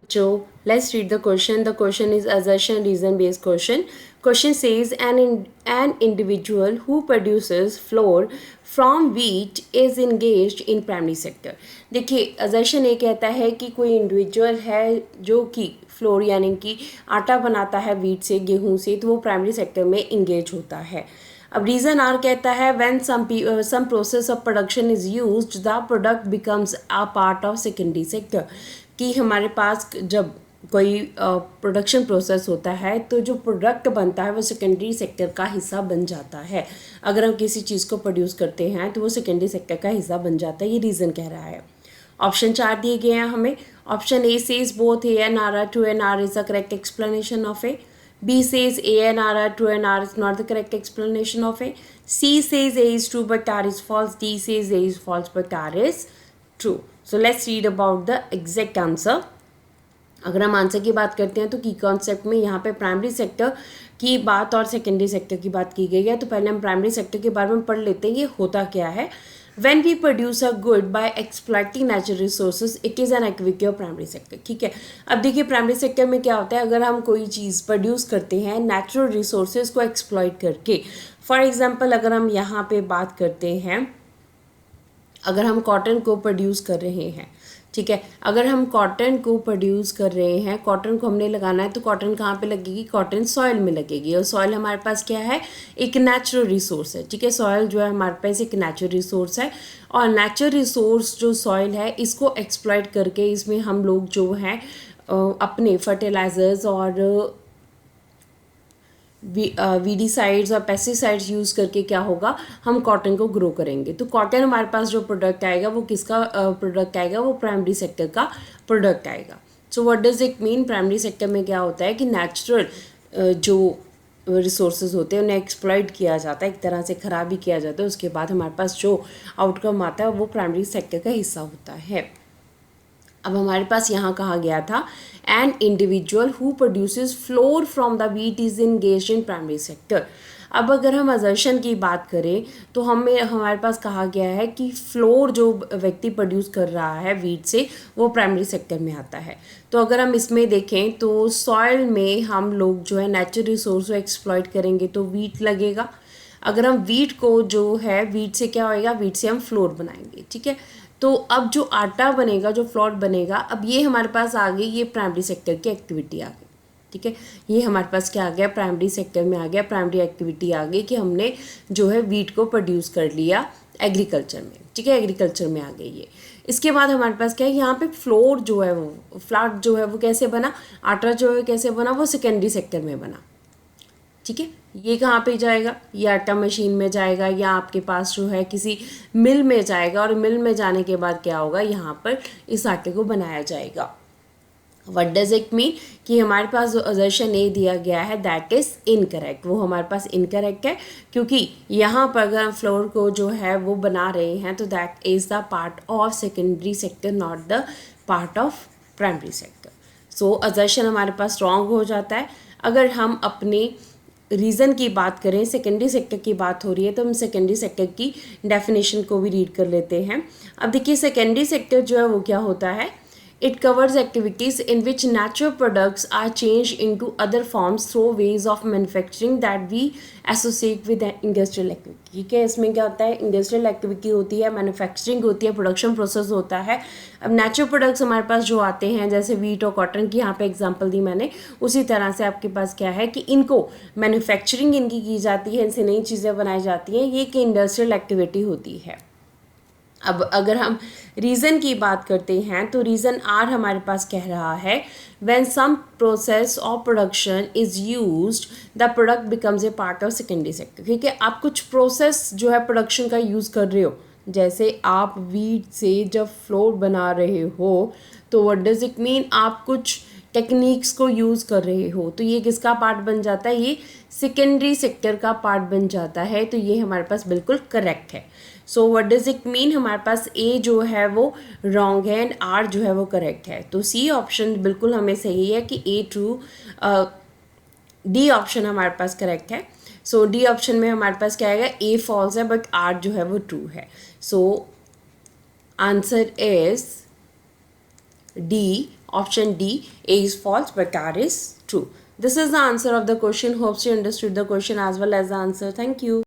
So let's read the question. The question is assertion reason based question. Question says an individual who produces flour from wheat is engaged in primary sector. देखिए assertion ये कहता है कि कोई individual है जो कि floor यानी कि आटा बनाता है वीट से गेहूं से, तो वो प्राइमरी सेक्टर में इंगेज होता है. अब रीजन आर कहता है when some process of production is used the product becomes a part of secondary sector. कि हमारे पास जब कोई प्रोडक्शन प्रोसेस होता है तो जो प्रोडक्ट बनता है वो सेकेंडरी सेक्टर का हिस्सा बन जाता है. अगर हम किसी चीज़ को प्रोड्यूस करते हैं तो वो सेकेंडरी सेक्टर का हिस्सा बन जाता है. ये रीज़न कह रहा है. ऑप्शन 4 दिए गए हैं हमें. Option A says both A and R are true and R is the correct explanation of A. B says A and R are true and R is not the correct explanation of A. C says A is true but R is false. D says A is false but R is true. So let's read about the exact answer. अगर हम answer की बात करते हैं तो की concept में यहाँ पे प्राइमरी सेक्टर की बात और सेकेंडरी सेक्टर की बात की गई है. तो पहले हम प्राइमरी सेक्टर के बारे में पढ़ लेते हैं ये होता क्या है. When we produce a good by exploiting natural resources, it is an activity of primary sector. ठीक है. अब देखिए प्राइमरी सेक्टर में क्या होता है, अगर हम कोई चीज़ प्रोड्यूस करते हैं नेचुरल रिसोर्सेज को एक्सप्लॉइट करके. फॉर एग्जांपल अगर हम यहाँ पे बात करते हैं, अगर हम कॉटन को प्रोड्यूस कर रहे हैं, ठीक है, अगर हम कॉटन को प्रोड्यूस कर रहे हैं, कॉटन को हमने लगाना है तो कॉटन कहाँ पे लगेगी, कॉटन सॉइल में लगेगी. और सॉइल हमारे पास क्या है, एक नेचुरल रिसोर्स है. ठीक है, सॉइल जो है हमारे पास एक नेचुरल रिसोर्स है. और नेचुरल रिसोर्स जो सॉइल है इसको एक्सप्लॉइट करके इसमें हम लोग जो हैं अपने फर्टिलाइजर्स और वीडीसाइड्स और पेस्टिसाइड्स यूज़ करके क्या होगा, हम कॉटन को ग्रो करेंगे. तो कॉटन हमारे पास जो प्रोडक्ट आएगा वो किसका प्रोडक्ट आएगा, वो प्राइमरी सेक्टर का प्रोडक्ट आएगा. So what does it mean, primary sector में क्या होता है कि नेचुरल जो रिसोर्सेज होते हैं उन्हें एक्सप्लॉइट किया जाता है, एक तरह से ख़राब ही किया जाता है. उसके बाद हमारे पास जो आउटकम आता है वो प्राइमरी सेक्टर का हिस्सा होता है. अब हमारे पास यहाँ कहा गया था an individual who produces floor from the wheat is engaged in primary sector. अब अगर हम अजर्शन की बात करें तो हमारे पास कहा गया है कि फ्लोर जो व्यक्ति प्रोड्यूस कर रहा है वीट से वो प्राइमरी सेक्टर में आता है. तो अगर हम इसमें देखें तो सॉइल में हम लोग जो है नेचुरल रिसोर्स को एक्सप्लॉइट करेंगे तो वीट लगेगा. अगर हम वीट को जो है वीट से क्या होएगा, वीट से हम फ्लोर बनाएंगे. ठीक है, तो अब जो आटा बनेगा, जो फ्लोर बनेगा, अब ये हमारे पास आ गई, ये प्राइमरी सेक्टर की एक्टिविटी आ गई. ठीक है, ये हमारे पास क्या आ गया, प्राइमरी सेक्टर में आ गया, प्राइमरी एक्टिविटी आ गई कि हमने जो है वीट को प्रोड्यूस कर लिया एग्रीकल्चर में. ठीक है, एग्रीकल्चर में आ गई ये. इसके बाद हमारे पास क्या है, यहाँ पे फ्लोर जो है वो फ्लाट जो है वो कैसे बना, आटा जो है कैसे बना, वो सेकेंडरी सेक्टर में बना. ठीक है, ये कहाँ पे जाएगा, ये आटा मशीन में जाएगा या आपके पास जो है किसी मिल में जाएगा. और मिल में जाने के बाद क्या होगा, यहाँ पर इस आटे को बनाया जाएगा. व्हाट डज इट मीन कि हमारे पास जो अजर्शन ए दिया गया है दैट इज़ इनकरेक्ट, वो हमारे पास इनकरेक्ट है. क्योंकि यहाँ पर अगर हम फ्लोर को जो है वो बना रहे हैं तो that is the part of secondary sector, not the part of primary sector. सो अजर्शन हमारे पास रॉन्ग हो जाता है. अगर हम अपने रीज़न की बात करें, सेकेंडरी सेक्टर की बात हो रही है तो हम सेकेंडरी सेक्टर की डेफिनेशन को भी रीड कर लेते हैं. अब देखिए सेकेंडरी सेक्टर जो है वो क्या होता है, it covers activities in which natural products are change into other forms through ways of manufacturing that we associate with industrial activity. ठीक है, इसमें क्या होता है, इंडस्ट्रियल एक्टिविटी होती है, मैन्युफैक्चरिंग होती है, प्रोडक्शन प्रोसेस होता है. अब नेचुरल प्रोडक्ट्स हमारे पास जो आते हैं जैसे वीट और कॉटन की यहाँ पे एग्जांपल दी मैंने, उसी तरह से आपके पास क्या है कि इनको मैन्युफैक्चरिंग इनकी की जाती है, इनसे नई चीज़ें बनाई जाती हैं, ये एक इंडस्ट्रियल एक्टिविटी होती है. अब अगर हम रीज़न की बात करते हैं तो रीज़न आर हमारे पास कह रहा है when some process of production is used the product becomes a part of secondary sector. ठीक है, आप कुछ प्रोसेस जो है प्रोडक्शन का यूज़ कर रहे हो, जैसे आप वीट से जब फ्लोर बना रहे हो तो व्हाट डज इट मीन, आप कुछ टेक्निक्स को यूज़ कर रहे हो तो ये किसका पार्ट बन जाता है, ये सेकेंडरी सेक्टर का पार्ट बन जाता है. तो ये हमारे पास बिल्कुल करेक्ट है. So what does it mean, हमारे पास ए जो है वो रॉन्ग है एंड आर जो है वो करेक्ट है. तो सी ऑप्शन बिल्कुल हमें सही है कि ए ट्रू, डी ऑप्शन हमारे पास करेक्ट है. सो डी ऑप्शन में हमारे पास क्या आएगा, ए फॉल्स है बट आर जो है वो ट्रू है. So answer is D Option D, A is false but R is true. This is the answer of the question. Hopes you understood the question as well as the answer. Thank you.